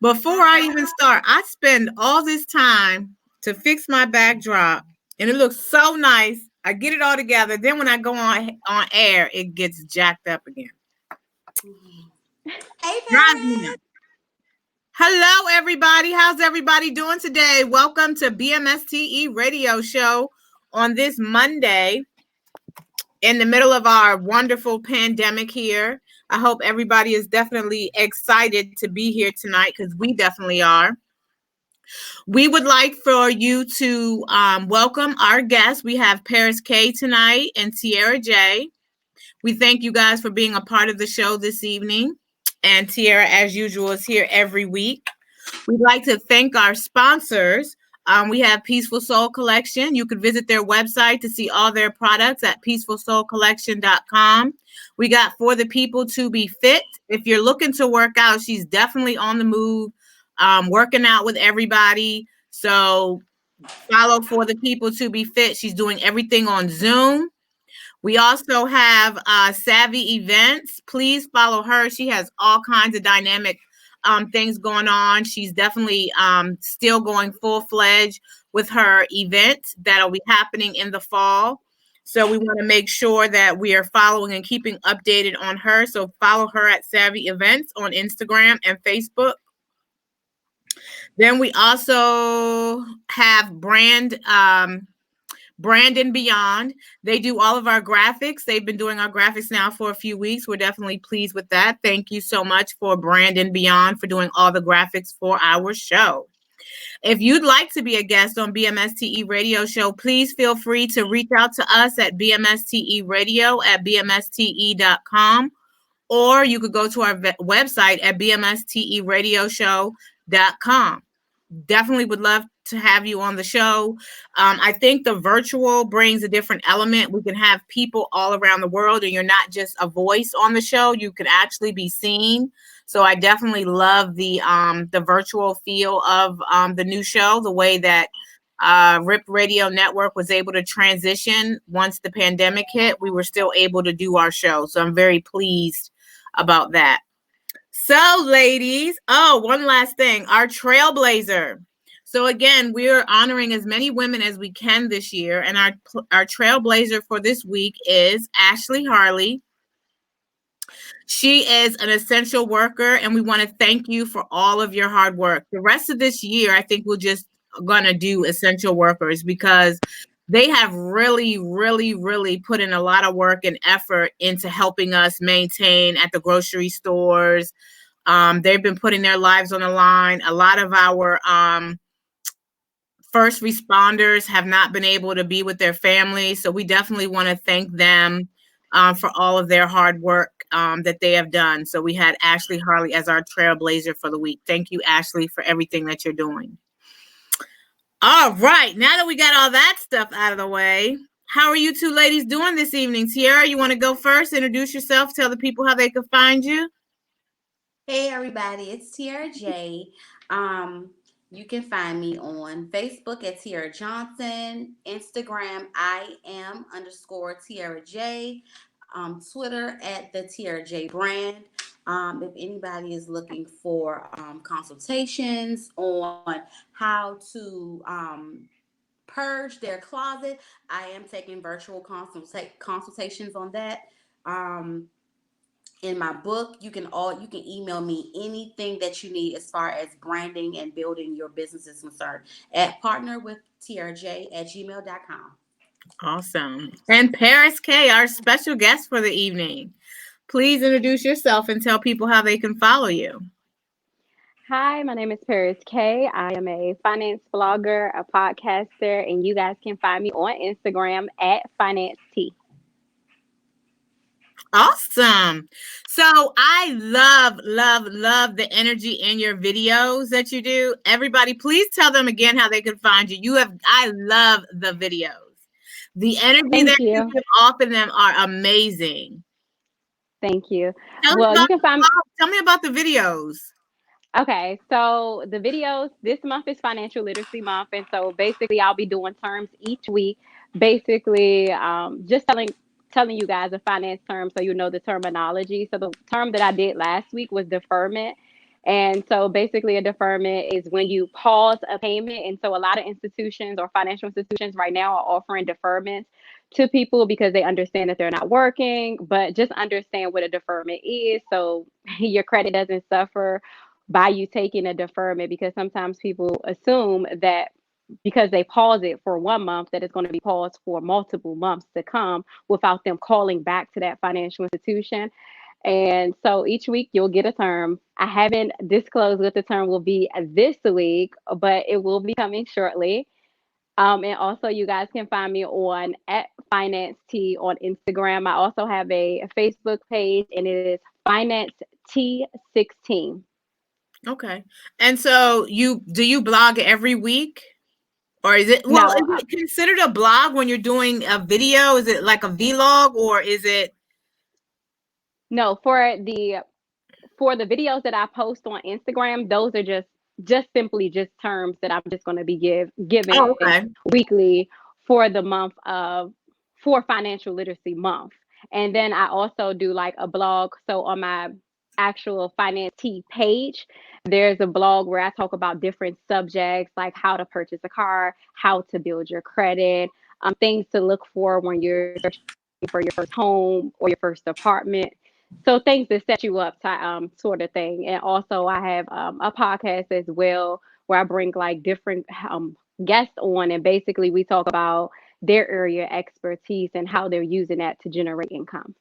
Before I even start, I spend all this time to fix my backdrop, and it looks so nice. I get it all together. Then when I go on air, it gets jacked up again. Hey, Drives me Paris. nuts. Hello, everybody. How's everybody doing today? Welcome to BMSTE Radio Show on this Monday in the middle of our wonderful pandemic here. I hope everybody is definitely excited to be here tonight because we definitely are. We would like for you to welcome our guests. We have Paris K tonight and Tierra J. We thank you guys for being a part of the show this evening. And Tierra, as usual, is here every week. We'd like to thank our sponsors. We have Peaceful Soul Collection. You could visit their website to see all their products at peacefulsoulcollection.com. We got For the People to Be Fit. If you're looking to work out, she's definitely on the move, working out with everybody. So follow For the People to Be Fit. She's doing everything on Zoom. We also have Savvy Events. Please follow her. She has all kinds of dynamic things going on. She's definitely still going full-fledged with her event that'll be happening in the fall. So we want to make sure that we are following and keeping updated on her. So follow her at Savvy Events on Instagram and Facebook. Then we also have Brand and Beyond. They do all of our graphics. They've been doing our graphics now for a few weeks. We're definitely pleased with that. Thank you so much for Brand and Beyond for doing all the graphics for our show. If you'd like to be a guest on BMSTE Radio Show, please feel free to reach out to us at bmsteradio@bmste.com, or you could go to our website at bmsteradioshow.com. Definitely would love to have you on the show. I think the virtual brings a different element. We can have people all around the world, and you're not just a voice on the show. You can actually be seen. So I definitely love the virtual feel of the new show, the way that RIP Radio Network was able to transition once the pandemic hit. We were still able to do our show. So I'm very pleased about that. So, ladies, one last thing, our trailblazer. So again, we are honoring as many women as we can this year, and our trailblazer for this week is Ashley Harley. She is an essential worker, and we want to thank you for all of your hard work. The rest of this year, I think we're just gonna do essential workers because they have really, really, really put in a lot of work and effort into helping us maintain at the grocery stores. They've been putting their lives on the line. A lot of our first responders have not been able to be with their families. So we definitely want to thank them for all of their hard work that they have done. So we had Ashley Harley as our trailblazer for the week. Thank you, Ashley, for everything that you're doing. All right. Now that we got all that stuff out of the way, how are you two ladies doing this evening? Tierra, you want to go first? Introduce yourself. Tell the people how they can find you. Hey, everybody. It's Tierra J. You can find me on Facebook at Tierra Johnson, Instagram @Tierra J, Twitter at the Tierra J brand. If anybody is looking for consultations on how to purge their closet, I am taking virtual consultations on that. In my book, you can email me anything that you need as far as branding and building your business is concerned at partnerwithtierraj@gmail.com. Awesome. And Paris K, our special guest for the evening. Please introduce yourself and tell people how they can follow you. Hi, my name is Paris K. I am a finance blogger, a podcaster, and you guys can find me on Instagram at FinanceT. Awesome. So I love, love, love the energy in your videos that you do. Everybody, please tell them again how they can find you. I love the videos. The energy that you give off in them are amazing. Thank you. You can find. Tell me about the videos. Okay, so the videos, this month is Financial Literacy Month, and so basically I'll be doing terms each week, basically just telling you guys a finance term so you know the terminology. So the term that I did last week was deferment. And so basically a deferment is when you pause a payment. And so a lot of institutions or financial institutions right now are offering deferments to people because they understand that they're not working, but just understand what a deferment is so your credit doesn't suffer by you taking a deferment, because sometimes people assume that because they pause it for 1 month that it's going to be paused for multiple months to come without them calling back to that financial institution. And so each week you'll get a term. I haven't disclosed what the term will be this week, but it will be coming shortly. And also, you guys can find me on at Finance T on Instagram. I also have a Facebook page, and it is Finance T16. Okay. And so do you blog every week? Or is it, well, No, is it considered a blog when you're doing a video? Is it like a vlog, or is it? no, for the videos that I post on Instagram, those are just simply just terms that I'm just going to be given Oh, okay. weekly for the month of for financial literacy month. And then I also do like a blog. So on my actual Finance T page, there's a blog where I talk about different subjects like how to purchase a car, how to build your credit, things to look for when you're searching for your first home or your first apartment. So things that set you up, sort of thing. And also I have a podcast as well where I bring like different guests on, and basically we talk about their area expertise and how they're using that to generate income.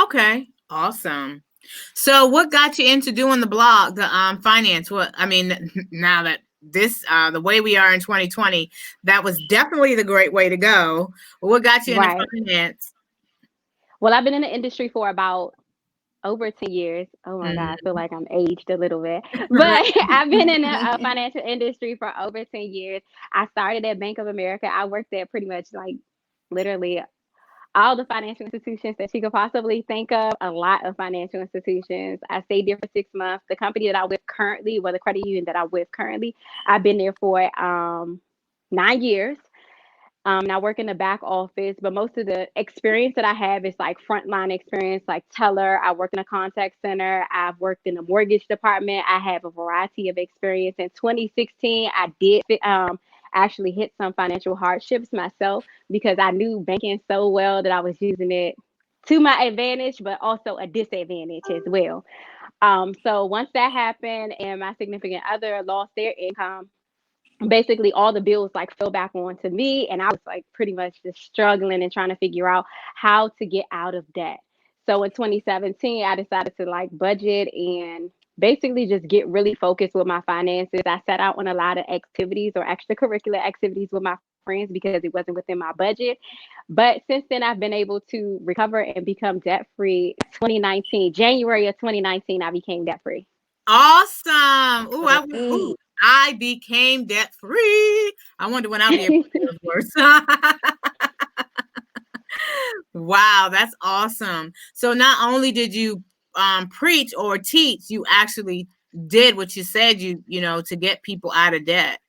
Okay. Awesome. So what got you into doing the blog, the finance? What, I mean, now that this the way we are in 2020, that was definitely the great way to go. What got you into Right. finance? Well, I've been in the industry for about over 10 years. Oh my God, I feel like I'm aged a little bit. But I've been in the financial industry for over 10 years. I started at Bank of America. I worked at pretty much like literally all the financial institutions that you could possibly think of, a lot of financial institutions. I stayed there for 6 months. The company that I'm with currently, well, the credit union that I'm with currently, I've been there for 9 years. And I work in the back office, but most of the experience that I have is like frontline experience, like teller. I work in a contact center. I've worked in the mortgage department. I have a variety of experience. In 2016, I did actually hit some financial hardships myself because I knew banking so well that I was using it to my advantage, but also a disadvantage as well. So once that happened and my significant other lost their income, basically all the bills like fell back onto me, and I was like pretty much just struggling and trying to figure out how to get out of debt. So in 2017 I decided to like budget and basically just get really focused with my finances. I set out on a lot of activities or extracurricular activities with my friends because it wasn't within my budget. But since then I've been able to recover and become debt free. 2019, January of 2019, I became debt free. Awesome. Hey. I became debt free. I wonder when I'll be able to do those words. Wow, that's awesome. So not only did you preach or teach, you actually did what you said you know to get people out of debt.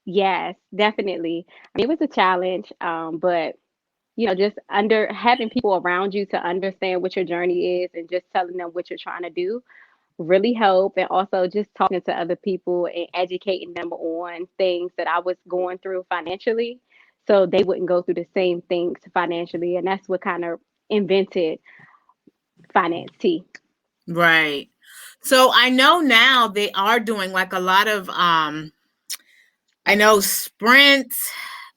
Yes, definitely. I mean, it was a challenge, but just under having people around you to understand what your journey is and just telling them what you're trying to do really help. And also just talking to other people and educating them on things that I was going through financially so they wouldn't go through the same things financially. And that's what kind of invented Finance T. Right. So I know now they are doing like a lot of I know Sprint,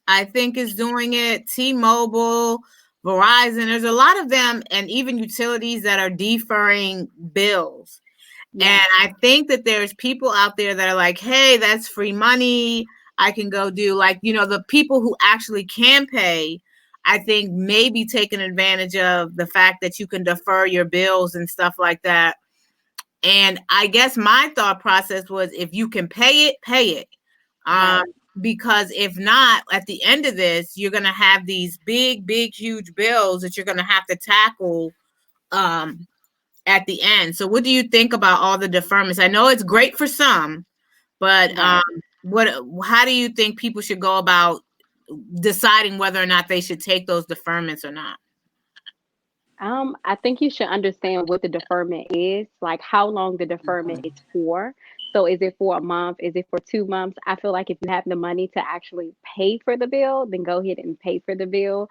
I think, is doing it, T-Mobile, Verizon. There's a lot of them, and even utilities that are deferring bills. Yes. And I think that there's people out there that are like, hey, that's free money. I can go do like, the people who actually can pay, I think maybe taking advantage of the fact that you can defer your bills and stuff like that. And I guess my thought process was if you can pay it, pay it. Right. Because if not, at the end of this, you're going to have these big, big, huge bills that you're going to have to tackle at the end. So what do you think about all the deferments? I know it's great for some, but Right. how do you think people should go about deciding whether or not they should take those deferments or not? I think you should understand what the deferment is, like how long the deferment is Mhm. for. So is it for a month? Is it for 2 months? I feel like if you have the money to actually pay for the bill, then go ahead and pay for the bill.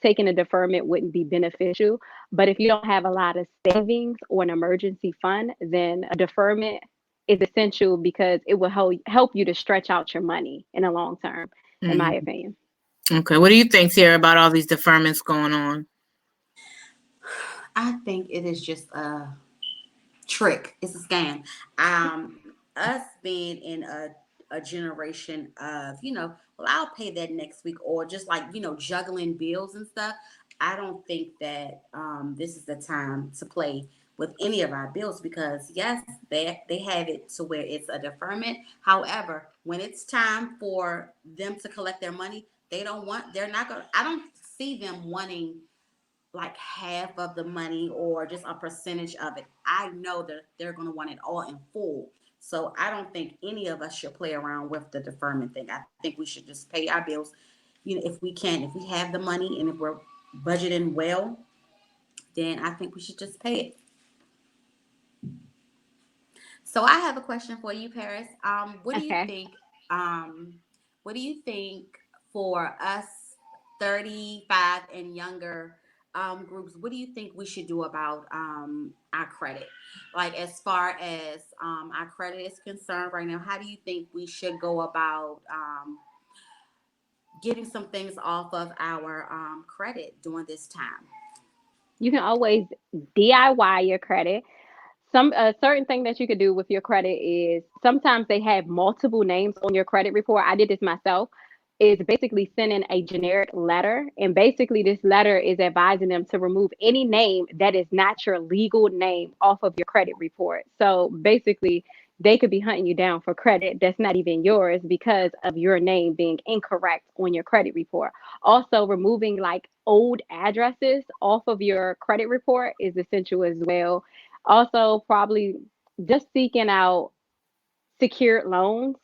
Taking a deferment wouldn't be beneficial. But if you don't have a lot of savings or an emergency fund, then a deferment is essential because it will help you to stretch out your money in the long term, in my Mhm. opinion. Okay. What do you think, Sierra, about all these deferments going on? I think it is just a trick. It's a scam. Us being in a generation of, well, I'll pay that next week, or just like, juggling bills and stuff. I don't think that this is the time to play with any of our bills, because yes, they have it to where it's a deferment. However, when it's time for them to collect their money, they're not going to, I don't see them wanting like half of the money or just a percentage of it. I know that they're going to want it all in full. So I don't think any of us should play around with the deferment thing. I think we should just pay our bills, if we can. If we have the money and if we're budgeting well, then I think we should just pay it. So I have a question for you, Paris. Okay. Um, what do you think for us 35 and younger groups? What do you think we should do about our credit? Like as far as our credit is concerned right now, how do you think we should go about getting some things off of our credit during this time? You can always DIY your credit. Some certain thing that you could do with your credit is sometimes they have multiple names on your credit report. I did this myself. Is basically sending a generic letter, and basically this letter is advising them to remove any name that is not your legal name off of your credit report. So basically, they could be hunting you down for credit that's not even yours because of your name being incorrect on your credit report. Also, removing like old addresses off of your credit report is essential as well. Also, probably just seeking out secured loans.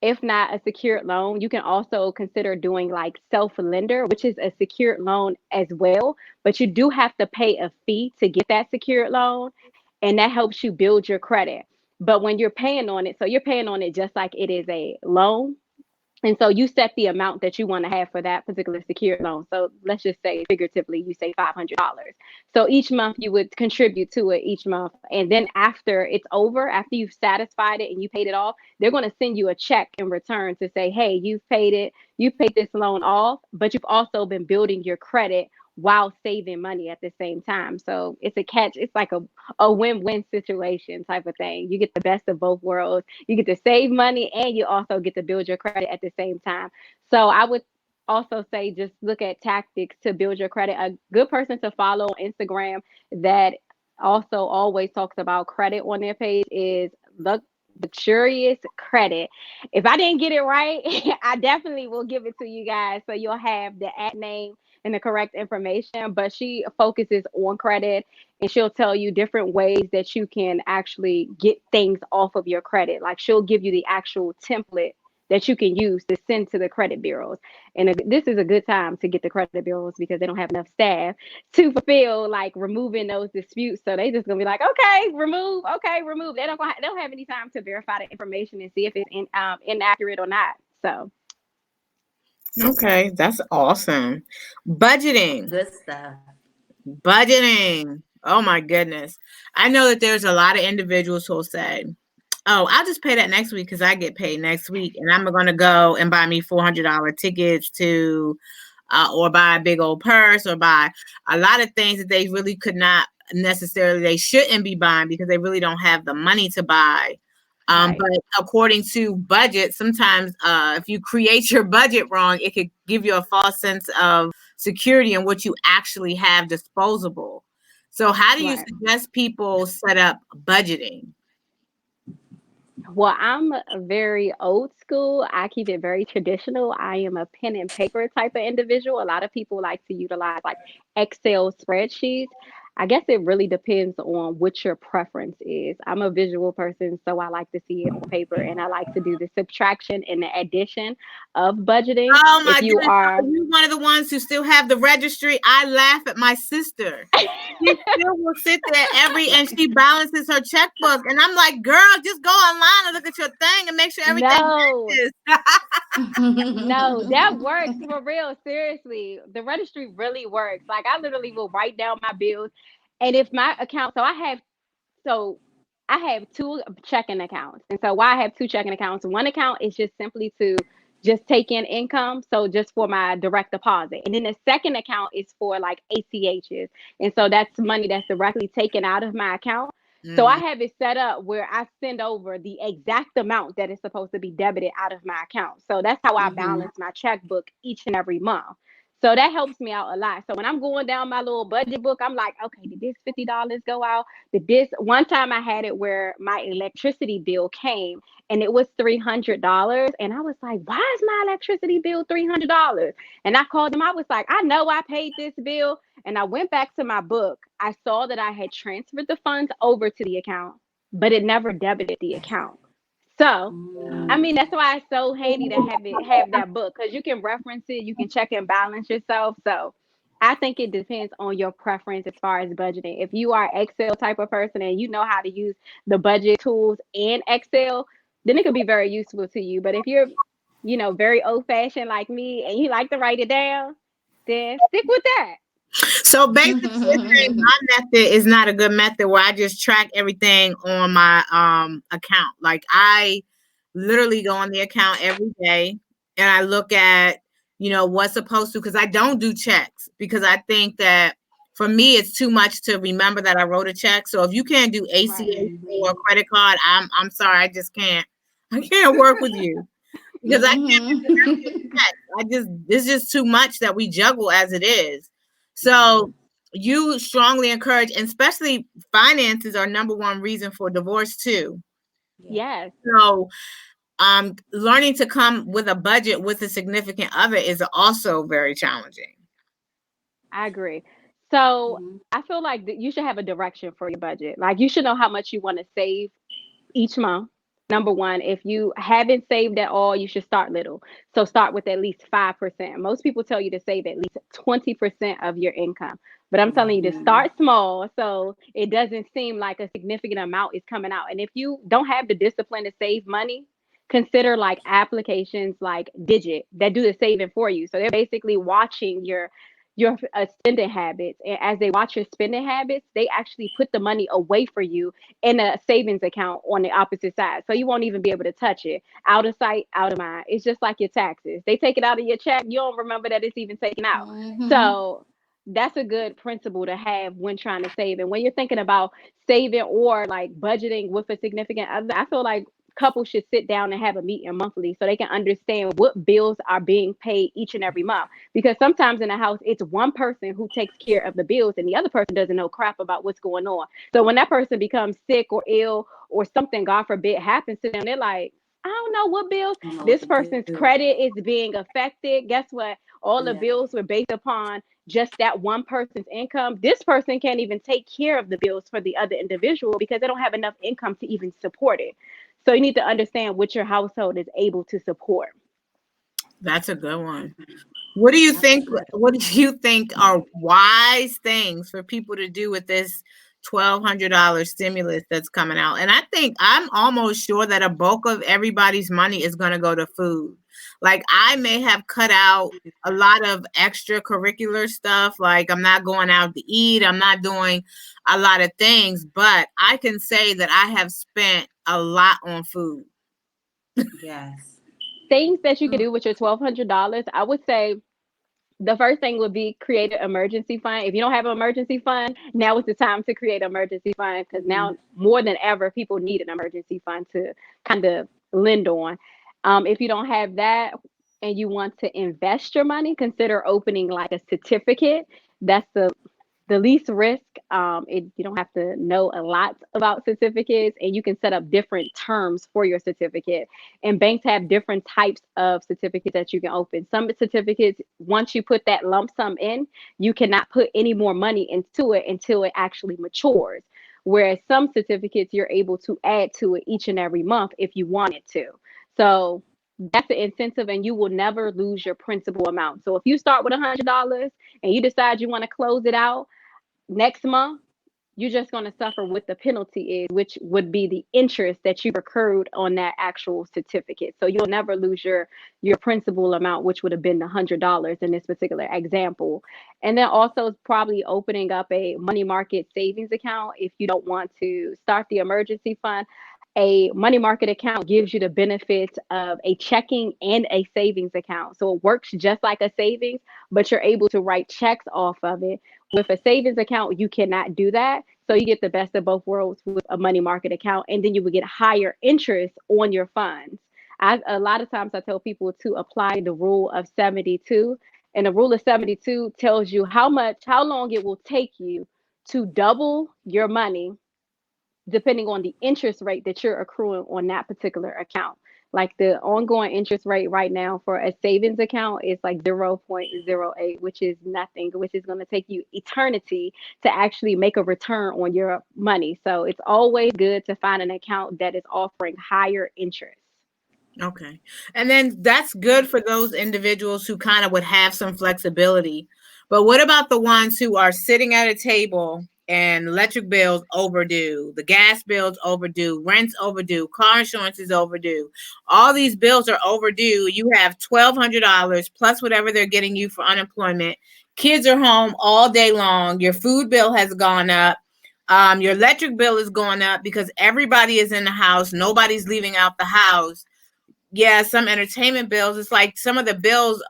If not a secured loan, you can also consider doing like self lender, which is a secured loan as well. But you do have to pay a fee to get that secured loan, and that helps you build your credit. But when you're paying on it, so you're paying on it just like it is a loan, and so you set the amount that you want to have for that particular secured loan. So let's just say figuratively, you say $500. So each month you would contribute to it each month. And then after it's over, after you've satisfied it and you paid it off, they're going to send you a check in return to say, hey, you've paid it, you paid this loan off, but you've also been building your credit while saving money at the same time. So it's a catch. It's like a win-win situation type of thing. You get the best of both worlds. You get to save money and you also get to build your credit at the same time. So I would also say just look at tactics to build your credit. A good person to follow on Instagram that also always talks about credit on their page is Luxurious Credit. If I didn't get it right, I definitely will give it to you guys so you'll have the ad name and the correct information. But she focuses on credit, and she'll tell you different ways that you can actually get things off of your credit. Like she'll give you the actual template that you can use to send to the credit bureaus. And this is a good time to get the credit bureaus because they don't have enough staff to fulfill like removing those disputes. So they just gonna be like, okay, remove, okay, remove. They don't have any time to verify the information and see if it's inaccurate or not. So Okay, that's awesome. Budgeting. Good stuff. Budgeting. Oh my goodness. I know that there's a lot of individuals who'll say, oh, I'll just pay that next week because I get paid next week. And I'm going to go and buy me $400 tickets to, or buy a big old purse or buy a lot of things that they really could not necessarily, they shouldn't be buying because they really don't have the money to buy. right. But according to budget, sometimes if you create your budget wrong, it could give you a false sense of security in what you actually have disposable. So, how do you Right. suggest people set up budgeting? Well, I'm a very old school. I keep it very traditional. I am a pen and paper type of individual. A lot of people like to utilize like Excel spreadsheets. I guess it really depends on what your preference is. I'm a visual person, so I like to see it on paper and I like to do the subtraction and the addition of budgeting. Oh If my you goodness. are Are you one of the ones who still have the registry? I laugh at my sister. She still will sit there and she balances her checkbook. And I'm like, girl, just go online and look at your thing and make sure everything no, matches. no, that works for real. Seriously, the registry really works. Like I literally will write down my bills, and if my account, so I have two checking accounts, and so why I have two checking accounts? One account is just simply to just take in income, so just for my direct deposit, and then the second account is for like ACHs, and so that's money that's directly taken out of my account. So I Mm, have it set up where I send over the exact amount that is supposed to be debited out of my account. So that's how I Mhm. balance my checkbook each and every month. So that helps me out a lot. So when I'm going down my little budget book, I'm like, okay, did this $50 go out? Did this one time I had it where my electricity bill came and it was $300. And I was like, why is my electricity bill $300? And I called them. I was like, I know I paid this bill. And I went back to my book. I saw that I had transferred the funds over to the account, but it never debited the account. So, I Mm. mean, that's why it's so handy to have that book because you can reference it, you can check and balance yourself. So, I think it depends on your preference as far as budgeting. If you are Excel type of person and you know how to use the budget tools in Excel, then it could be very useful to you. But if you're, very old fashioned like me and you like to write it down, then stick with that. So basically, you're saying my method is not a good method where I just track everything on my account. Like I literally go on the account every day and I look at, what's supposed to, because I don't do checks because I think that for me it's too much to remember that I wrote a check. So if you can't do Right. ACH or Mhm. credit card, I'm sorry, I just can't. I can't work with you because I can't remember your Mhm. check. It's just too much that we juggle as it is. Mhm. So you strongly encourage, and especially finances are number one reason for divorce too. Yeah. Yes, So learning to come with a budget with a significant other is also very challenging. I agree. So Mhm. I feel like that you should have a direction for your budget. Like you should know how much you want to save each month. Number one, if you haven't saved at all, you should start little. So start with at least 5%. Most people tell you to save at least 20% of your income. But I'm telling you to Mhm. start small so it doesn't seem like a significant amount is coming out. And if you don't have the discipline to save money, consider like applications like Digit that do the saving for you. So they're basically watching your spending habits, and as they watch your spending habits, they actually put the money away for you in a savings account on the opposite side. So you won't even be able to touch it. Out of sight, out of mind. It's just like your taxes. They take it out of your check. You don't remember that it's even taken out. Mhm. So that's a good principle to have when trying to save. And when you're thinking about saving or like budgeting with a significant other, I feel like couples should sit down and have a meeting monthly so they can understand what bills are being paid each and every month. Because sometimes in a house, it's one person who takes care of the bills and the other person doesn't know crap about what's going on. So when that person becomes sick or ill or something, God forbid, happens to them, they're like, I don't know what bills. I don't know what This to person's do. credit is being affected. Guess what? All the Yeah. bills were based upon just that one person's income. This person can't even take care of the bills for the other individual because they don't have enough income to even support it. So you need to understand what your household is able to support. That's a good one. What do you That's a think? good What one. do you think are wise things for people to do with this $1,200 stimulus that's coming out? And I think I'm almost sure that a bulk of everybody's money is going to go to food. Like I may have cut out a lot of extracurricular stuff. Like I'm not going out to eat. I'm not doing a lot of things, but I can say that I have spent a lot on food. Yes. Things that you can do with your $1,200, I would say the first thing would be create an emergency fund. If you don't have an emergency fund, now is the time to create an emergency fund because Mhm. now more than ever, people need an emergency fund to kind of lend on. If you don't have that and you want to invest your money, consider opening like a certificate. That's the the least risk. You don't have to know a lot about certificates, and you can set up different terms for your certificate. And banks have different types of certificates that you can open. Some certificates, once you put that lump sum in, you cannot put any more money into it until it actually matures. Whereas some certificates, you're able to add to it each and every month if you wanted to. So that's the incentive, and you will never lose your principal amount. So if you start with $100 and you decide you want to close it out next month, you're just going to suffer what the penalty is, which would be the interest that you've accrued on that actual certificate. So you'll never lose your principal amount, which would have been the $100 in this particular example. And then also probably opening up a money market savings account if you don't want to start the emergency fund. A money market account gives you the benefits of a checking and a savings account. So it works just like a savings, but you're able to write checks off of it. With a savings account, you cannot do that. So you get the best of both worlds with a money market account, and then you would get higher interest on your funds. A lot of times I tell people to apply the rule of 72. And the rule of 72 tells you how long it will take you to double your money depending on the interest rate that you're accruing on that particular account. Like the ongoing interest rate right now for a savings account is like 0.08, which is nothing, which is going to take you eternity to actually make a return on your money. So it's always good to find an account that is offering higher interest. Okay. And then that's good for those individuals who kind of would have some flexibility. But what about the ones who are sitting at a table and electric bills overdue, the gas bills overdue, rent's overdue, car insurance is overdue. All these bills are overdue. You have $1,200 plus whatever they're getting you for unemployment. Kids are home all day long. Your food bill has gone up. Your electric bill is going up because everybody is in the house. Nobody's leaving out the house. Yeah, some entertainment bills. It's like some of the bills,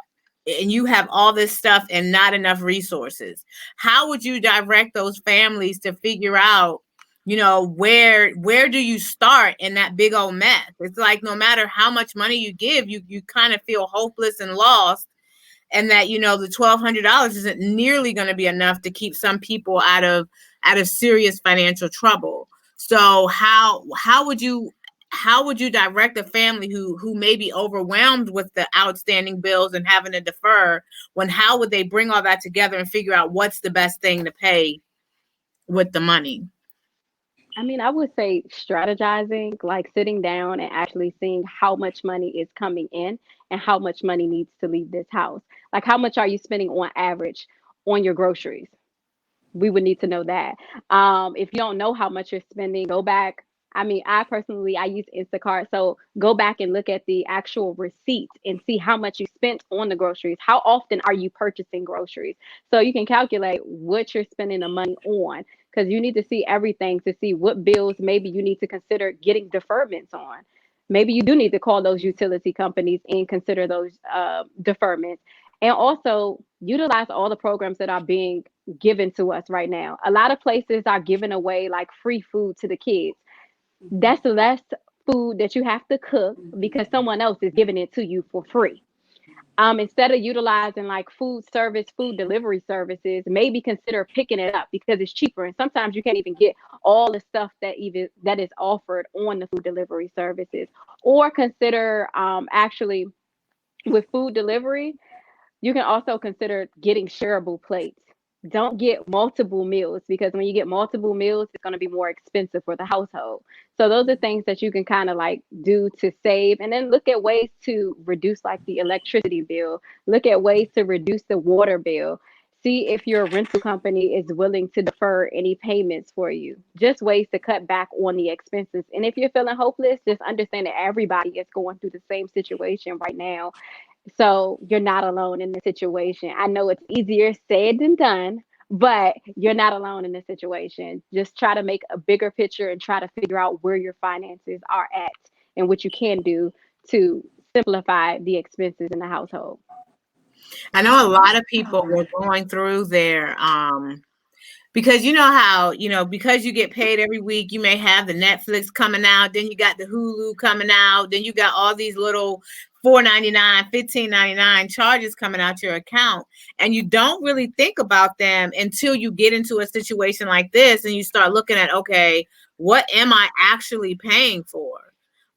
and you have all this stuff and not enough resources. How would you direct those families to figure out, where do you start in that big old mess? It's like no matter how much money you give, you kind of feel hopeless and lost, and that the $1,200 isn't nearly going to be enough to keep some people out of serious financial trouble. So how would you direct a family who may be overwhelmed with the outstanding bills and having to defer? How would they bring all that together and figure out what's the best thing to pay with the money? I mean, I would say strategizing, like sitting down and actually seeing how much money is coming in and how much money needs to leave this house. Like, how much are you spending on average on your groceries? We would need to know that. If you don't know how much you're spending, go back. I mean, I use Instacart. So go back and look at the actual receipt and see how much you spent on the groceries. How often are you purchasing groceries? So you can calculate what you're spending the money on, because you need to see everything to see what bills maybe you need to consider getting deferments on. Maybe you do need to call those utility companies and consider those deferments. And also utilize all the programs that are being given to us right now. A lot of places are giving away like free food to the kids. That's less food that you have to cook because someone else is giving it to you for free. Instead of utilizing like food delivery services, maybe consider picking it up because it's cheaper. And sometimes you can't even get all the stuff that is offered on the food delivery services. Or consider actually with food delivery, you can also consider getting shareable plates. Don't get multiple meals because when you get multiple meals, it's going to be more expensive for the household. So those are things that you can kind of like do to save, and then look at ways to reduce like the electricity bill. Look at ways to reduce the water bill. See if your rental company is willing to defer any payments for you. Just ways to cut back on the expenses. And if you're feeling hopeless, just understand that everybody is going through the same situation right now. So you're not alone in the situation. I know it's easier said than done, but you're not alone in the situation. Just try to make a bigger picture and try to figure out where your finances are at and what you can do to simplify the expenses in the household. I know a lot of people were going through their because how, because you get paid every week, you may have the Netflix coming out, then you got the Hulu coming out, then you got all these little $4.99, $15.99 charges coming out your account, and you don't really think about them until you get into a situation like this and you start looking at, okay, what am I actually paying for?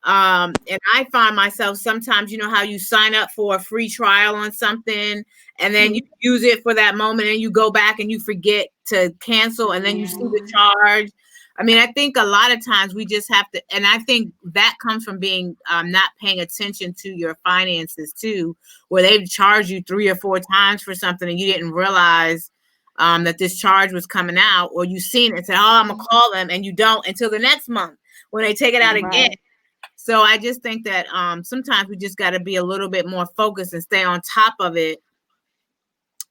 And I find myself sometimes, you know how you sign up for a free trial on something and then you use it for that moment and you go back and you forget to cancel and then you see the charge. I mean, I think a lot of times we just have to, and I think that comes from being not paying attention to your finances too, where they've charged you 3 or 4 times for something and you didn't realize that this charge was coming out, or you seen it and said, oh, I'm gonna call them, and you don't until the next month when they take it out again. So I just think that sometimes we just got to be a little bit more focused and stay on top of it.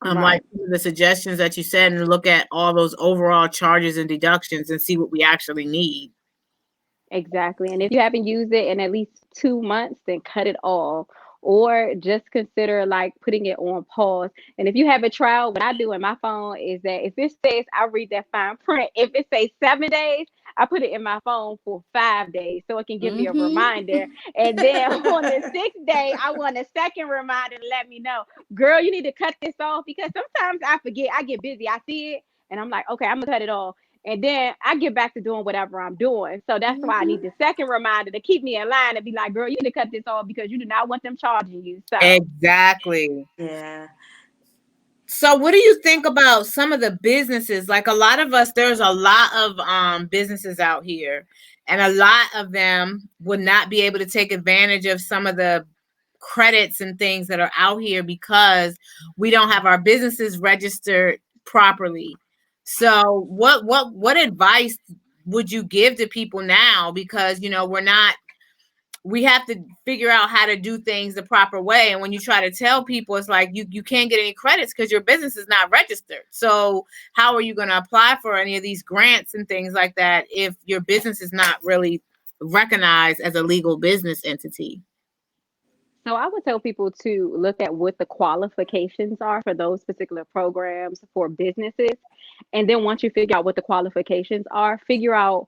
Like the suggestions that you said, and look at all those overall charges and deductions and see what we actually need. Exactly. And if you haven't used it in at least 2 months, then cut it off. Or just consider like putting it on pause. And if you have a trial, what I do in my phone is that if it says, I read that fine print. If it says 7 days, I put it in my phone for 5 days so it can give me a reminder. And then on the 6th day, I want a second reminder to let me know, girl, you need to cut this off, because sometimes I forget, I get busy, I see it, and I'm like, okay, I'm gonna cut it off. And then I get back to doing whatever I'm doing. So that's why I need the second reminder to keep me in line and be like, girl, you need to cut this off because you do not want them charging you. So exactly. Yeah. So what do you think about some of the businesses? Like a lot of us, there's a lot of businesses out here, and a lot of them would not be able to take advantage of some of the credits and things that are out here because we don't have our businesses registered properly. So what advice would you give to people now? Because, you know, we have to figure out how to do things the proper way. And when you try to tell people, it's like you can't get any credits because your business is not registered. So how are you going to apply for any of these grants and things like that if your business is not really recognized as a legal business entity? So I would tell people to look at what the qualifications are for those particular programs for businesses. And then once you figure out what the qualifications are, figure out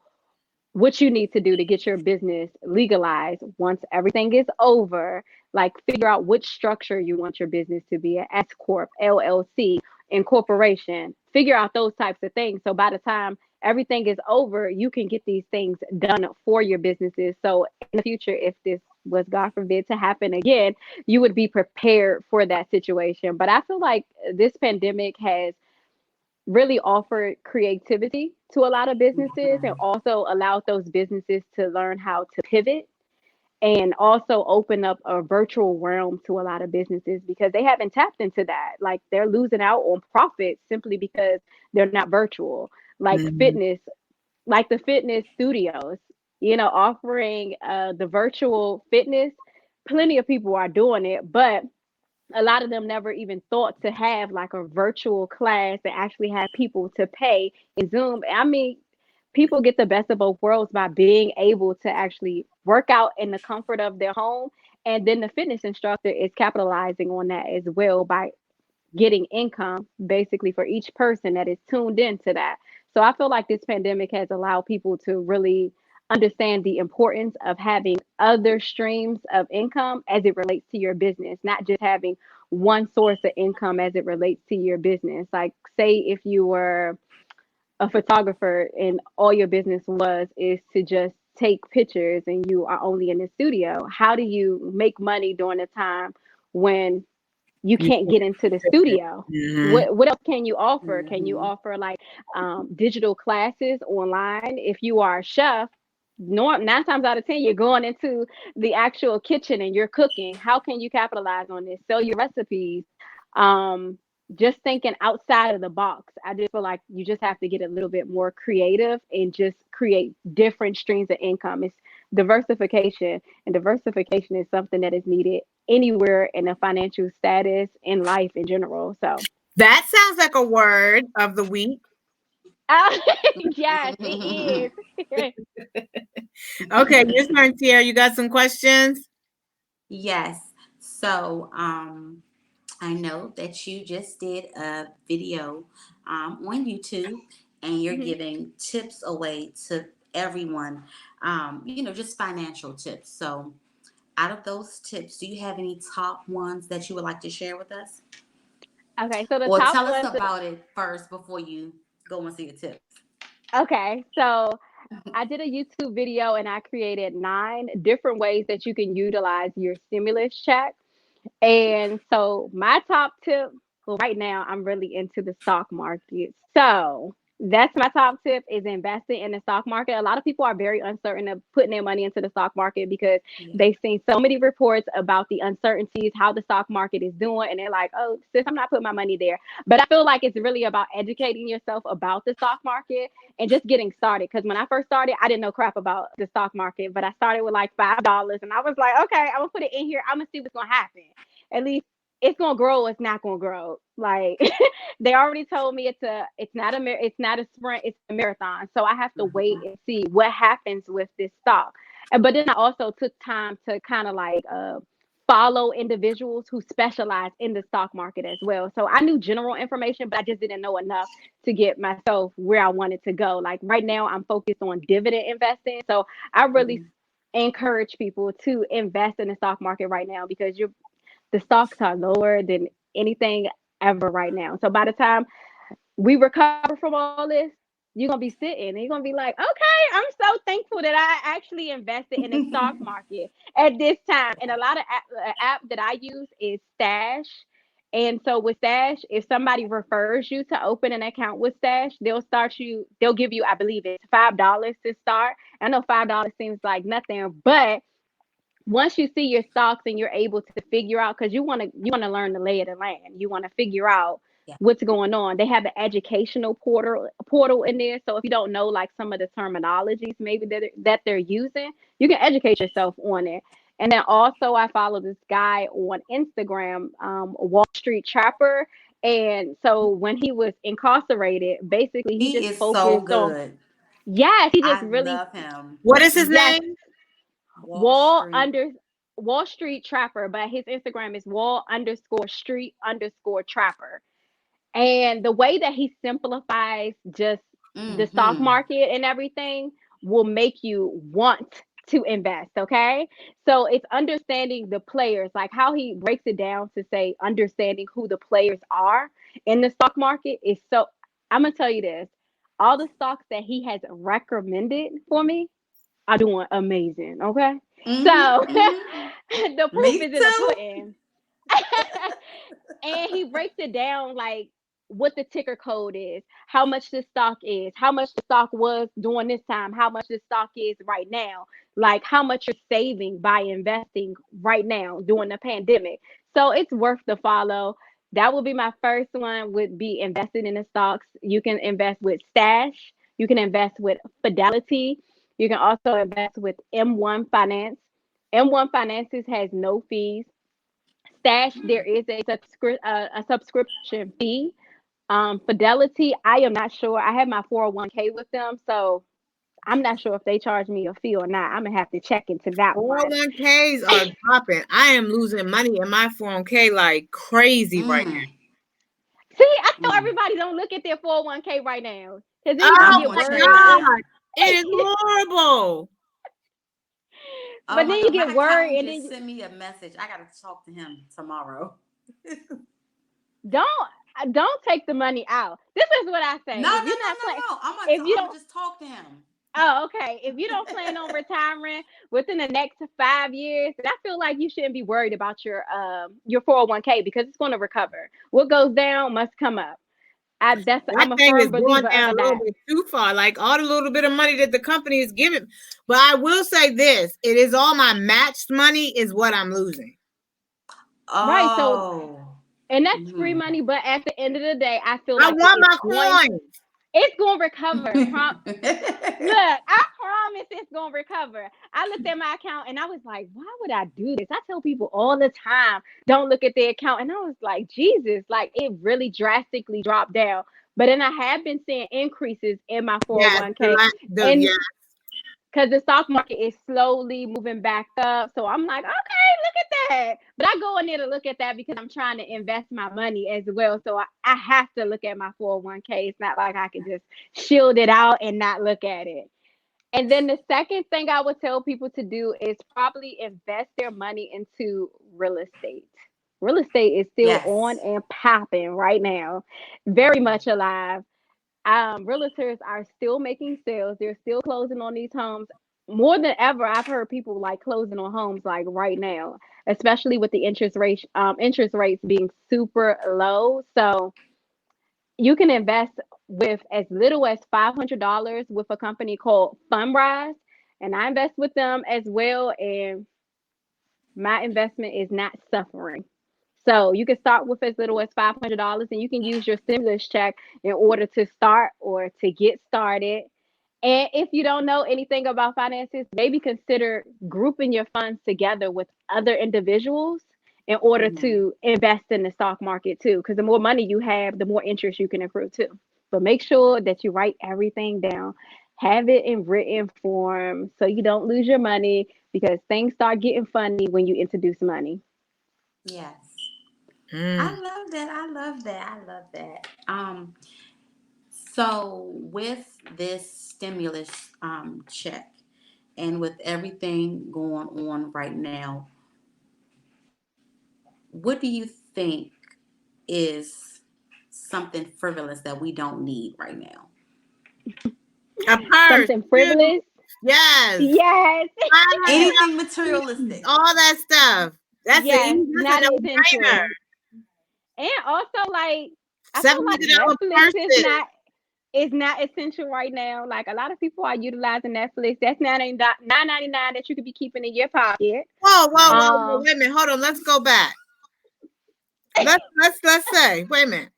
what you need to do to get your business legalized. Once everything is over, like figure out which structure you want your business to be, an S Corp, LLC, incorporation. Figure out those types of things. So by the time everything is over, you can get these things done for your businesses. So in the future, if this was, God forbid, to happen again, you would be prepared for that situation. But I feel like this pandemic has really offered creativity to a lot of businesses and also allowed those businesses to learn how to pivot, and also open up a virtual realm to a lot of businesses because they haven't tapped into that. Like they're losing out on profits simply because they're not virtual. Like fitness, like the fitness studios, you know, offering the virtual fitness. Plenty of people are doing it, but a lot of them never even thought to have like a virtual class and actually have people to pay in Zoom. I mean, people get the best of both worlds by being able to actually work out in the comfort of their home. And then the fitness instructor is capitalizing on that as well by getting income basically for each person that is tuned into that. So I feel like this pandemic has allowed people to really understand the importance of having other streams of income as it relates to your business, not just having one source of income as it relates to your business. Like say if you were a photographer and all your business is to just take pictures and you are only in the studio, how do you make money during a time when you can't get into the studio? What else can you offer? Can you offer like digital classes online? If you are a chef, 9 times out of 10, you're going into the actual kitchen and you're cooking. How can you capitalize on this? Sell your recipes. Just thinking outside of the box. I just feel like you just have to get a little bit more creative and just create different streams of income. It's diversification, and diversification is something that is needed anywhere in a financial status in life in general. So that sounds like a word of the week. Yes, it is. Okay, your turn, Tiara. You got some questions? Yes. So I know that you just did a video on YouTube and you're giving tips away to everyone, you know, just financial tips. So out of those tips, do you have any top ones that you would like to share with us? Okay, so the Or top tell us ones. about it first before you go into your tips. Okay, so I did a YouTube video and I created 9 different ways that you can utilize your stimulus check. And so my top tip, well, right now I'm really into the stock market. So that's my top tip is investing in the stock market. A lot of people are very uncertain of putting their money into the stock market because Yeah. they've seen so many reports about the uncertainties, how the stock market is doing, and they're like, oh, sis, I'm not putting my money there. But I feel like it's really about educating yourself about the stock market and just getting started. Because when I first started, I didn't know crap about the stock market, but I started with like $5 and I was like, okay, I'm gonna put it in here. I'm gonna see what's gonna happen. At least it's gonna grow. It's not gonna grow. Like they already told me it's not a sprint. It's a marathon. So I have to wait Mhm. and see what happens with this stock. But then I also took time to kind of like follow individuals who specialize in the stock market as well. So I knew general information, but I just didn't know enough to get myself where I wanted to go. Like right now, I'm focused on dividend investing. So I really Mhm. encourage people to invest in the stock market right now because the stocks are lower than anything ever right now. So by the time we recover from all this, you're gonna be sitting and you're gonna be like, okay, I'm so thankful that I actually invested in the stock market at this time. And a lot of app that I use is Stash. And so with Stash, if somebody refers you to open an account with Stash, they'll give you, I believe it's $5 to start. I know $5 seems like nothing, but once you see your stocks and you're able to figure out because you want to learn the lay of the land, you want to figure out Yeah. what's going on. They have an educational portal in there, so if you don't know like some of the terminologies maybe that they're using, you can educate yourself on it. And then also I follow this guy on Instagram, Wall Street Trapper. And so when he was incarcerated, basically he He just is so focused on, good. yes, he just I really, love him. What is his yes, name? Wall Wall Street. under Wall Street Trapper, but his Instagram is Wall_Street_Trapper. And the way that he simplifies just the stock Mm-hmm. market and everything will make you want to invest. Okay. So it's understanding the players, like how he breaks it down to say understanding who the players are in the stock market is so. I'm going to tell you this, all the stocks that he has recommended for me are doing amazing. Okay. So Mm-hmm. Mm-hmm. the proof Me is in the too. pudding. And he breaks it down like what the ticker code is, how much the stock is, how much the stock was during this time, how much the stock is right now, like how much you're saving by investing right now during the pandemic. So it's worth the follow. That would be my first one would be investing in the stocks. You can invest with Stash, you can invest with Fidelity, you can also invest with M1 Finance. M1 Finances has no fees. Stash, there is a subscription fee. Fidelity, I am not sure. I have my 401k with them, so I'm not sure if they charge me a fee or not. I'm gonna have to check into that one. 401ks are dropping. I am losing money in my 401k like crazy right Mm. See, I know Mm. everybody don't look at their 401k right now, because now. then you're gonna I'm Oh get gonna my check it worried. out. God. It is horrible. Oh But my then you God, get my worried, accountant and just sent me a message. I gotta talk to him tomorrow. don't take the money out. This is what I No, say. no, If you're no, not no, playing, no. if you I'm gonna don't. just talk to him. Oh, okay. If you don't plan on retiring within the next 5 years, then I feel like you shouldn't be worried about your 401k because it's going to recover. What goes down must come up. That I'm a thing firm is going believer down of a little that. bit too far. Like all the little bit of money that the company is giving. But I will say this: it is all my matched money is what I'm losing. Right. So, Oh. and that's free Mm-hmm. money, but at the end of the day, I feel I like want my coins. it's going to recover. Look, I promise it's gonna recover. I looked at my account and I was like, why would I do this? I tell people all the time, don't look at their account. And I was like, Jesus, like it really drastically dropped down. But then I have been seeing increases in my Yes, 401k. yeah. And because the stock market is slowly moving back up. So I'm like, okay, look at that. But I go in there to look at that because I'm trying to invest my money as well. So I have to look at my 401k. It's not like I can just shield it out and not look at it. And then the second thing I would tell people to do is probably invest their money into real estate. Real estate is still on Yes. and popping right now, very much alive. Realtors are still making sales. They're still closing on these homes more than ever. I've heard people like closing on homes like right now, especially with the interest rates being super low. So you can invest with as little as $500 with a company called Fundrise, and I invest with them as well. And my investment is not suffering. So you can start with as little as $500, and you can use your stimulus check in order to start or to get started. And if you don't know anything about finances, maybe consider grouping your funds together with other individuals in order Mhm. to invest in the stock market too. Because the more money you have, the more interest you can accrue too. But make sure that you write everything down, have it in written form so you don't lose your money because things start getting funny when you introduce money. Yes. I Mm. love that. I love that. I love that. So with this stimulus check and with everything going on right now, what do you think is something frivolous that we don't need right now? A purse, Something shoes, frivolous? yes, Yes. Anything $500, materialistic. all that stuff. That's a Yes, that's a not no-brainer. essential. And also like I feel Seven like hundred dollar Netflix purses. is not essential right now. Like a lot of people are utilizing Netflix. That's $9.99 that you could be keeping in your pocket. Whoa, whoa, Right. whoa, whoa! Um Wait a minute. Hold on. Let's go back. Let's say. Wait a minute.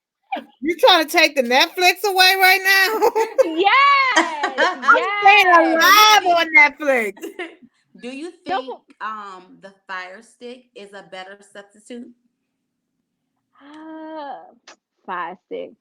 You trying to take the Netflix away right now? yes, I'm staying yes. alive on Netflix. Do you No, think the Fire Stick is a better substitute? uh, 5, 6.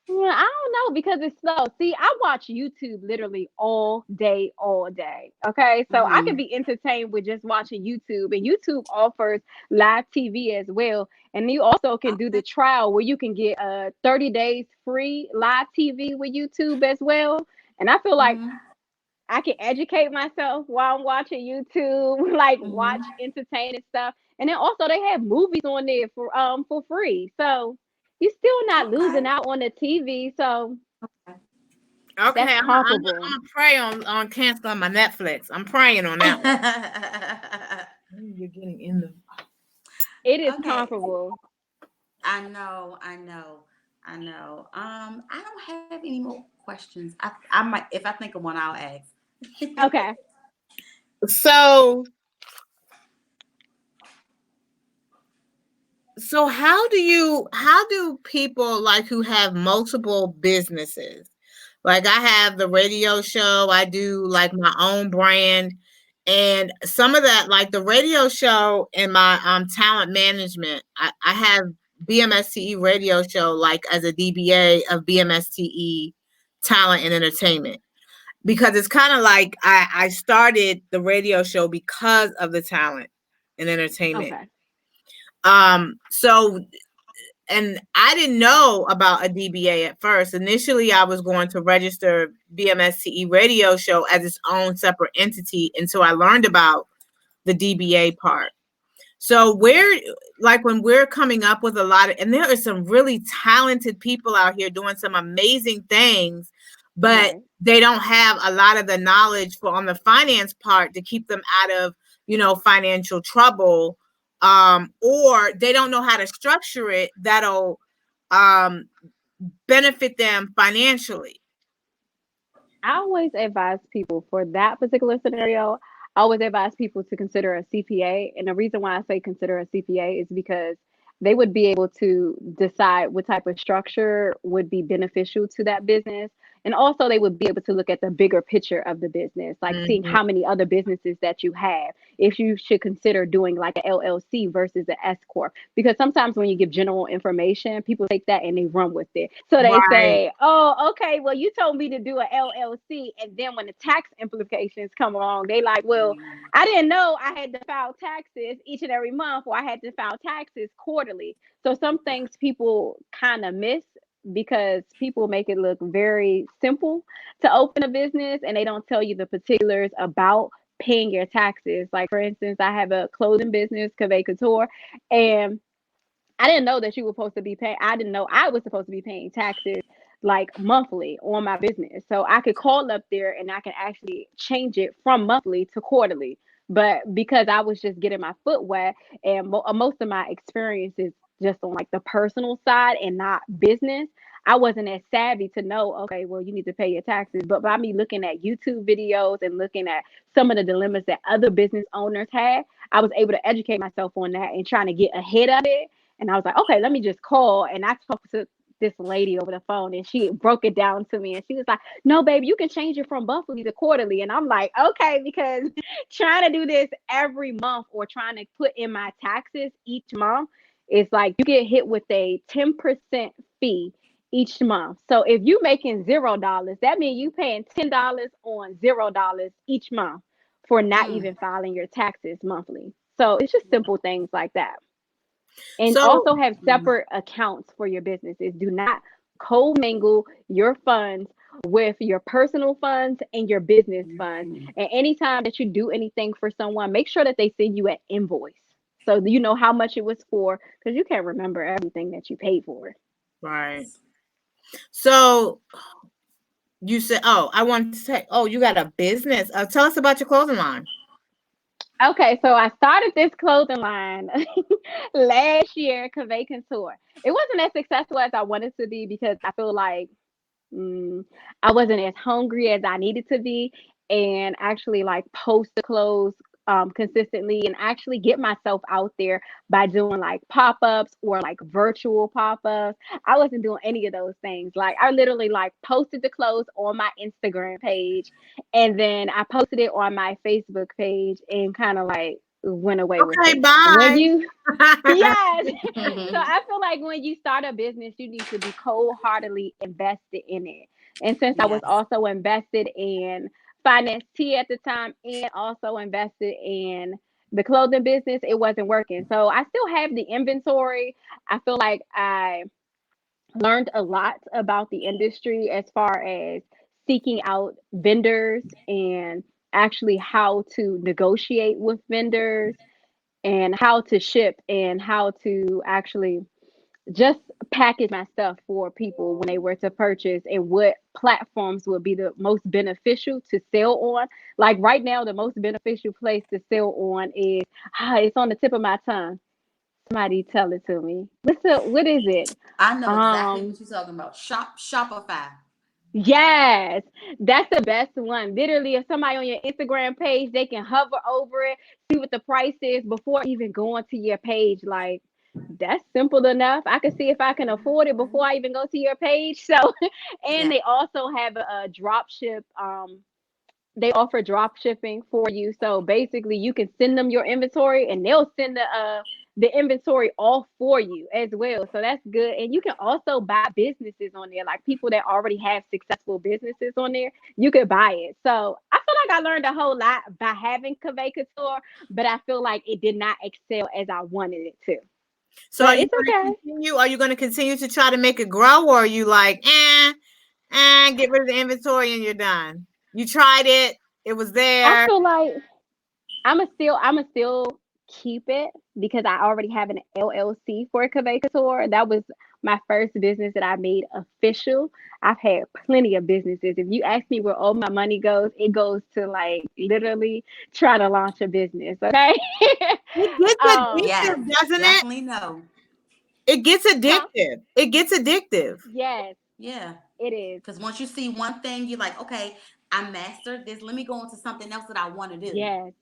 Yeah, I don't know because it's slow. See, I watch YouTube literally all day, all day. Okay. So I can Mm-hmm. be entertained with just watching YouTube, and YouTube offers live TV as well. And you also can do the Okay. trial where you can get 30 days free live TV with YouTube as well. And I feel like Mm-hmm. I can educate myself while I'm watching YouTube, like watch Mm-hmm. entertaining stuff. And then also they have movies on there for free. So you're still not Okay. losing out on the TV. So Okay, that's I'm comparable. gonna pray on canceling my Netflix. I'm praying on that one. You're getting in the. It is Okay. comparable. I know. I know. I know. I don't have any more questions. I might, if I think of one, I'll ask. Okay. So so how do people like who have multiple businesses? Like I have the radio show, I do like my own brand, and some of that, like the radio show and my talent management, I have BMSTE radio show like as a DBA of BMSTE talent and entertainment. Because it's kind of like I started the radio show because of the talent and entertainment. Okay. So and I didn't know about a DBA at first. Initially, I was going to register BMSTE radio show as its own separate entity until I learned about the DBA part. So like when we're coming up with a lot of, and there are some really talented people out here doing some amazing things, but Right. they don't have a lot of the knowledge for on the finance part to keep them out of, financial trouble, or they don't know how to structure it that'll um, benefit them financially. I always advise people for that particular scenario. I always advise people to consider a CPA. And the reason why I say consider a CPA is because they would be able to decide what type of structure would be beneficial to that business. And also, they would be able to look at the bigger picture of the business, like seeing Mhm. how many other businesses that you have. If you should consider doing like an LLC versus an S Corp, because sometimes when you give general information, people take that and they run with it. So they Right. say, "Oh, okay, well, you told me to do a LLC," and then when the tax implications come along, they like, "Well, Mm, I didn't know I had to file taxes each and every month, or I had to file taxes quarterly." So some things people kind of miss because people make it look very simple to open a business and they don't tell you the particulars about paying your taxes. Like, for instance, I have a clothing business, Cave Couture, and I didn't know that you were supposed to be paying. I didn't know I was supposed to be paying taxes like monthly on my business. So I could call up there and I can actually change it from monthly to quarterly. But because I was just getting my foot wet and most of my experience is just on like the personal side and not business, I wasn't as savvy to know, okay, well, you need to pay your taxes. But by me looking at YouTube videos and looking at some of the dilemmas that other business owners had, I was able to educate myself on that and trying to get ahead of it. And I was like, okay, let me just call. And I talked to this lady over the phone and she broke it down to me. And she was like, no, baby, you can change it from monthly to quarterly. And I'm like, okay, because trying to do this every month or trying to put in my taxes each month is like you get hit with a 10% fee each month. So if you making $0, that means you paying $10 on $0 each month for not even filing your taxes monthly. So it's just simple things like that. And So also have separate accounts for your businesses. Do not commingle your funds with your personal funds and your business funds. And anytime that you do anything for someone, make sure that they send you an invoice so you know how much it was for, because you can't remember everything that you paid for. right. So you said, oh, I want to say, oh, you got a business. Tell us about your clothing line. Okay, so I started this clothing line last year, Cave Couture. It wasn't as successful as I wanted to be because I feel like I wasn't as hungry as I needed to be, and actually like post the clothes consistently and actually get myself out there by doing like pop-ups or like virtual pop-ups. I wasn't doing any of those things. Like I literally like posted the clothes on my Instagram page and then I posted it on my Facebook page and kind of like went away with Okay, it. bye. When you yes. So I feel like when you start a business, you need to be cold-heartedly invested in it. And since I was Yes. also invested in Finance T at the time and also invested in the clothing business, it wasn't working. So I still have the inventory. I feel like I learned a lot about the industry as far as seeking out vendors and actually how to negotiate with vendors and how to ship and how to actually just package my stuff for people when they were to purchase and what platforms would be the most beneficial to sell on. Like right now, the most beneficial place to sell on is it's on the tip of my tongue. Somebody tell it to me. What is it? I know exactly Um what you're talking about. Shopify. yes, that's the best one. Literally, if somebody on your Instagram page, they can hover over it, see what the price is before even going to your page. Like that's simple enough. I can see if I can afford it before I even go to your page. So, and Yeah. they also have a drop ship. They offer drop shipping for you. So basically, you can send them your inventory, and they'll send the inventory off for you as well. So that's good. And you can also buy businesses on there, like people that already have successful businesses on there. You could buy it. So I feel like I learned a whole lot by having Cave Couture, but I feel like it did not excel as I wanted it to. So But it's okay. are you going to continue to try to make it grow, or are you like, get rid of the inventory and you're done? You tried it, it was I there. feel like I'm still keep it because I already have an LLC for Cave Couture. That was my first business that I made official. I've had plenty of businesses. If you ask me where all my money goes, it goes to like literally trying to launch a business. Okay. It gets Yes. addictive, doesn't it? Definitely no. It gets Huh? addictive. It gets addictive. Yes, Yeah. it is. Because once you see one thing, you're like, okay, I mastered this. Let me go into something else that I want to do. Yes.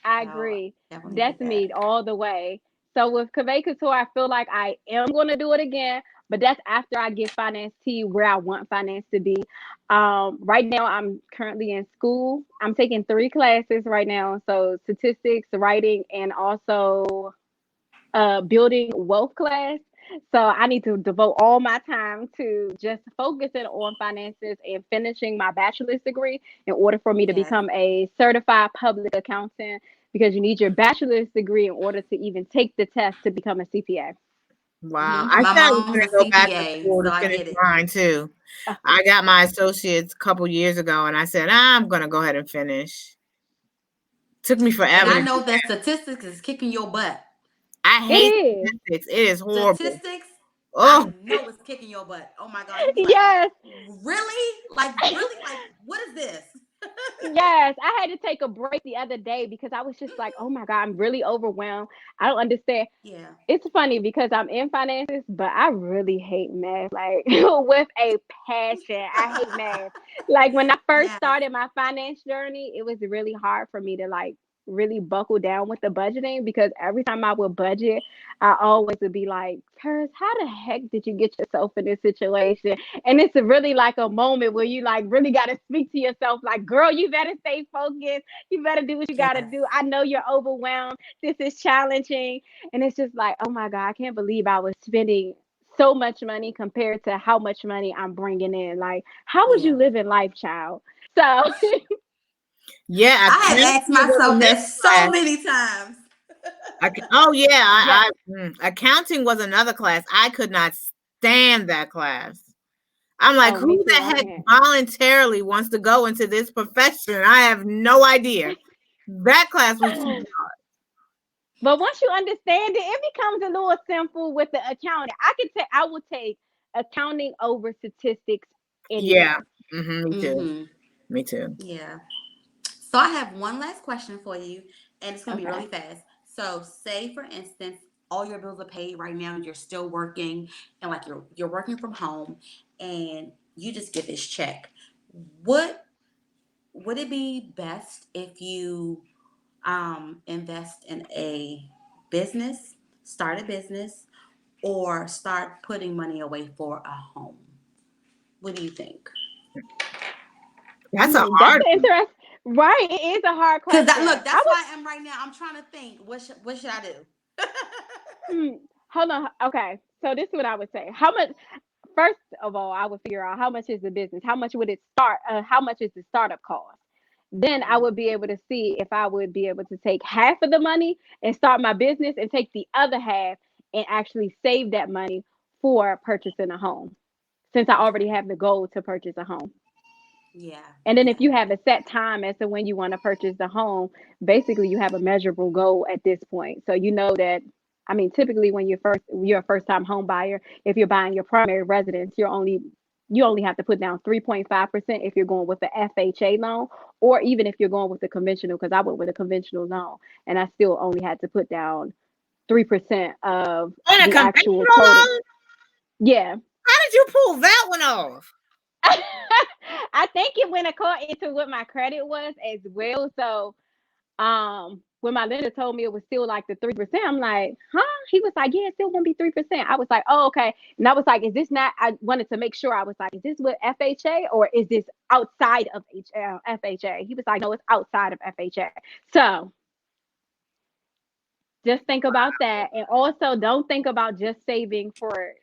I So agree. definitely That's get that. me all the way. So with Cave Couture, I feel like I am going to do it again, but that's after I get Finance T where I want finance to be. Right now, I'm currently in school. I'm taking 3 classes right now. So statistics, writing, and also building wealth class. So I need to devote all my time to just focusing on finances and finishing my bachelor's degree in order for me to Yes. become a certified public accountant because you need your bachelor's degree in order to even take the test to become a CPA. Wow. I My said I was mom's going a to go back to CPA, school to so I finish get it. mine too. I got my associates a couple years ago, and I said, I'm going to go ahead and finish. Took me And forever I to know do that that. statistics is kicking your butt. I It hate is. statistics. It is horrible. Statistics, I Oh, know it's kicking your butt. Oh my God. You be like, Yes. really? Really? Like, what is this? Yes, I had to take a break the other day because I was just like, oh my God, I'm really overwhelmed. I don't understand. Yeah. It's funny because I'm in finances, but I really hate math, like with a passion. I hate math. Like when I first Yes. started my finance journey, it was really hard for me to like really buckle down with the budgeting because every time I would budget, I always would be like, Curse, how the heck did you get yourself in this situation? And it's really like a moment where you like really got to speak to yourself, like, girl, you better stay focused. You better do what you got to Yes. do. I know you're overwhelmed. This is challenging. And it's just like, oh my God, I can't believe I was spending so much money compared to how much money I'm bringing in. Like, how was you Yeah. living life, child? So, yeah. I have asked Accounting was myself that another so class. many times. Oh, yeah. yes, Accounting was another class. I could not stand that class. I'm like, oh, me who the too. I heck can't. voluntarily wants to go into this profession? I have no idea. That class was too hard. But once you understand it, it becomes a little simple with the accounting. I would take accounting over statistics any Yeah. day. Me too. Mm-hmm. Me too. Yeah. So I have one last question for you, and it's going to be Okay. really fast. So, say for instance, all your bills are paid right now. You're still working, and like you're working from home, and you just get this check. What would it be best if you invest in a business, start a business, or start putting money away for a home? What do you think? That's a That's hard one. interesting. Right. It is a hard Because question. look, that's why I am right now. I'm trying to think. What should I do? Hold on. Okay. So this is what I would say. How much first of all, I would figure out how much is the business, how much would it start, how much is the startup cost. Then I would be able to see if I would be able to take half of the money and start my business and take the other half and actually save that money for purchasing a home. Since I already Okay. have the goal to purchase a home. Yeah. And then if Yeah. you have a set time as to when you want to purchase the home, basically you have a measurable goal at this point. So you know that I mean, typically when you're a first time home buyer, if you're buying your primary residence, you only have to put down 3.5% if you're going with the FHA loan, or even if you're going with the conventional, because I went with a conventional loan and I still only had to put down 3% of On a the actual conventional total. loan? Yeah. How did you pull that one off? I think it went according to what my credit was as well. So when my lender told me it was still like the 3%, I'm like, huh? He was like, yeah, it's still gonna be 3%. I was like, oh, okay. And I was like, is this not? I wanted to make sure. I was like, is this with FHA or is this outside of FHA? He was like, no, it's outside of FHA. So just think about that, and also don't think about just saving for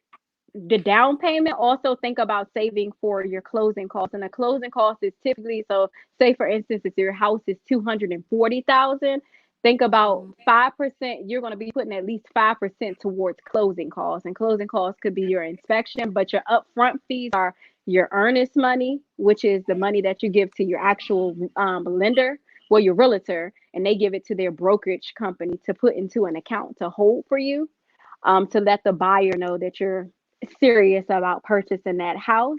the down payment. Also think about saving for your closing costs, and the closing cost is typically, so say for instance if your house is 240,000, think about Mm-hmm. 5%. You're going to be putting at least 5% towards closing costs, and closing costs could be your inspection, but your upfront fees are your earnest money, which is the money that you give to your actual lender, well, your realtor, and they give it to their brokerage company to put into an account to hold for you, to let the buyer know that you're serious about purchasing that house.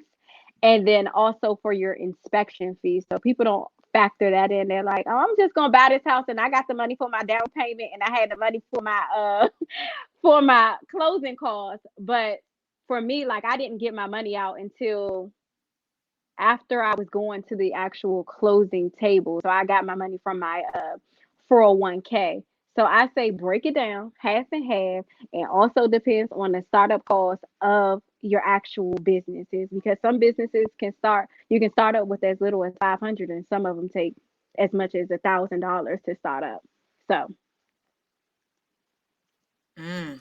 And then also for your inspection fees. So people don't factor that in. They're like, oh, I'm just gonna buy this house and I got the money for my down payment and I had the money for my for my closing costs. But for me, like I didn't get my money out until after I was going to the actual closing table. So I got my money from my 401k. So I say break it down half and half, and also depends on the startup cost of your actual businesses, because some businesses you can start up with as little as 500, and some of them take as much as $1,000 to start up. So Mm,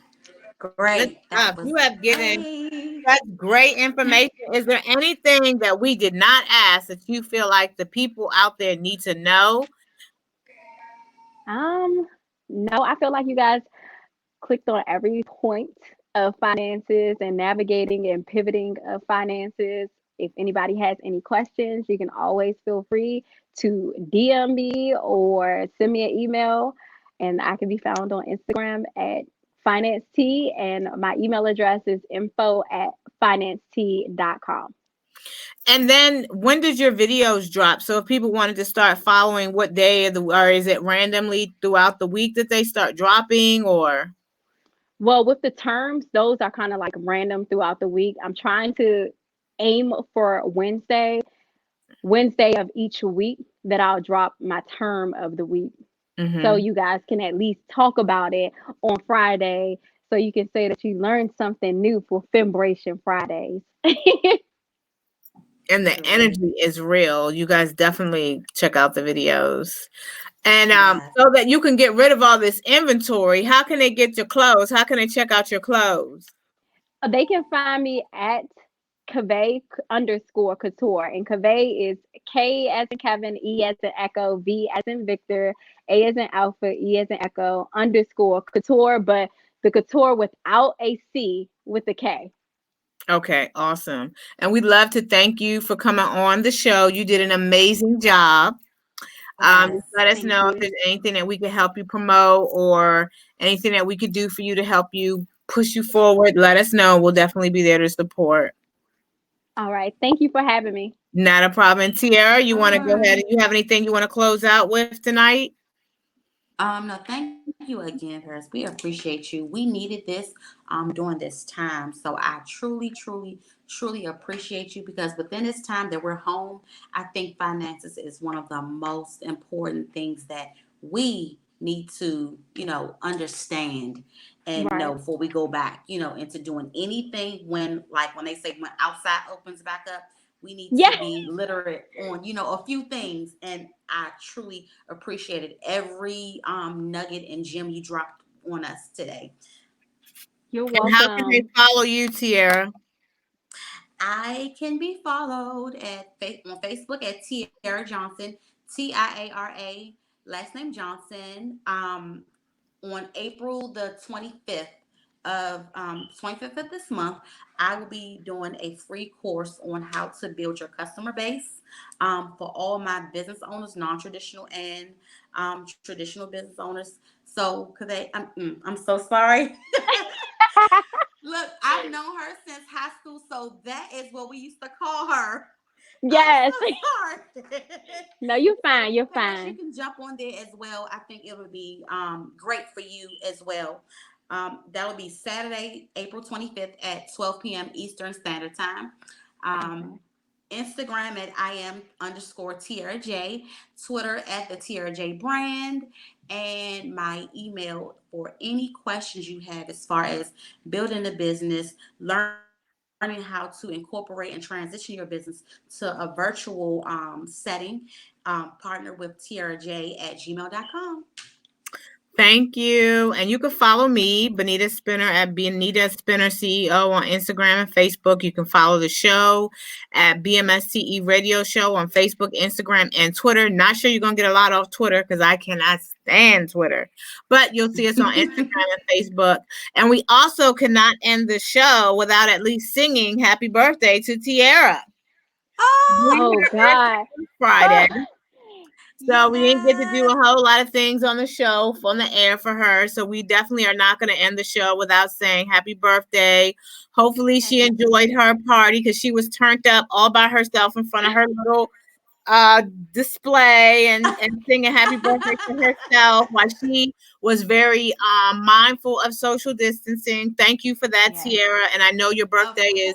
good Great. That stuff. was You have given great. such great information. Is there anything that we did not ask that you feel like the people out there need to know? no, I feel like you guys clicked on every point. of finances and navigating and pivoting of finances. If anybody has any questions, you can always feel free to DM me or send me an email. And I can be found on Instagram at Finance T, and my email address is info@financet.com. And then when does your videos drop? So if people wanted to start following, what day of the, or is it randomly throughout the week that they start dropping, or? Well, with the terms, those are kind of like random throughout the week. I'm trying to aim for Wednesday of each week that I'll drop my term of the week. So you guys can at least talk about it on Friday. So you can say that you learned something new for Fimbration Fridays. And the energy is real. You guys definitely check out the videos. And so that you can get rid of all this inventory, how can they get your clothes? How can they check out your clothes? They can find me at Kaveh_couture. And Kaveh is K as in Kevin, E as in Echo, V as in Victor, A as in Alpha, E as in Echo, _couture, but the couture without a C with a K. Okay, awesome. And we'd love to thank you for coming on the show. You did an amazing job. Let us know if there's anything that we could help you promote or anything that we could do for you to help you push you forward. Let us know. We'll definitely be there to support. All right. Thank you for having me. Not a problem. Tiara, you want to go ahead and you have anything you want to close out with tonight? No, thank you again, Paris. We appreciate you. We needed this during this time. So I truly, truly, truly appreciate you, because within this time that we're home, I think finances is one of the most important things that we need to, understand and know before we go back, into doing anything when they say when outside opens back up. We need to be literate on, a few things. And I truly appreciated every nugget and gem you dropped on us today. You're welcome. And how can they follow you, Tiara? I can be followed on Facebook at Tiara Johnson, TIARA, last name Johnson. On April the 25th of this month, I will be doing a free course on how to build your customer base for all my business owners, non-traditional and traditional business owners. So, I'm so sorry. Look, I've known her since high school, so that is what we used to call her. Yes. I'm so sorry. No, you're fine. You're fine. You can jump on there as well. I think it would be great for you as well. That'll be Saturday, April 25th at 12 p.m. Eastern Standard Time. Instagram at IM_Tiara J, Twitter at the Tiara J Brand, and my email for any questions you have as far as building a business, learning how to incorporate and transition your business to a virtual setting. Partner with tiaraj@gmail.com. Thank you. And you can follow me, Benita Spinner, at Benita Spinner CEO on Instagram and Facebook. You can follow the show at BMSTE Radio Show on Facebook, Instagram, and Twitter. Not sure you're going to get a lot off Twitter because I cannot stand Twitter, but you'll see us on Instagram and Facebook. And we also cannot end the show without at least singing happy birthday to Tiara. Oh, God. Friday. So we didn't get to do a whole lot of things on the show, on the air for her. So we definitely are not going to end the show without saying happy birthday. Hopefully she enjoyed her party because she was turned up all by herself in front of her little display and singing happy birthday to herself while she was very mindful of social distancing. Thank you for that, Tiara. And I know your birthday is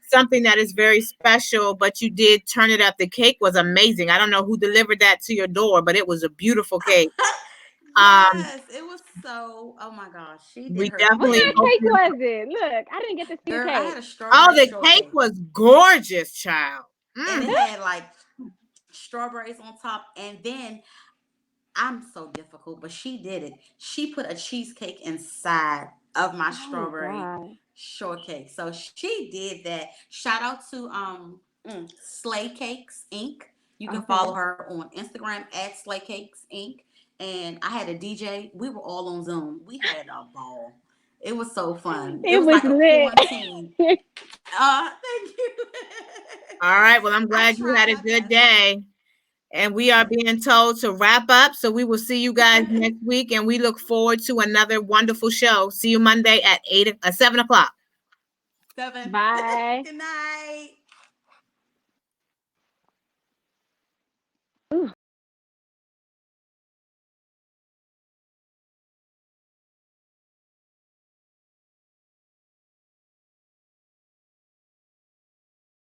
something that is very special, but you did turn it up. The cake was amazing. I don't know who delivered that to your door, but it was a beautiful cake. Yes, it was so. Oh my gosh, she did her. What kind of cake was it? Look, I didn't get to see the cake. I had a strawberry. The cake was gorgeous, child. And it had strawberries on top, and then I'm so difficult, but she did it. She put a cheesecake inside of my strawberry shortcake. So she did that. Shout out to Slay Cakes Inc. You can follow her on Instagram at Slay Cakes Inc. And I had a DJ. We were all on Zoom. We had a ball. It was so fun. It was like a lit. quarantine. Thank you. All right. Well, I'm glad you had a good day. And we are being told to wrap up. So we will see you guys next week. And we look forward to another wonderful show. See you Monday at 7 o'clock. 7. Bye. Good night.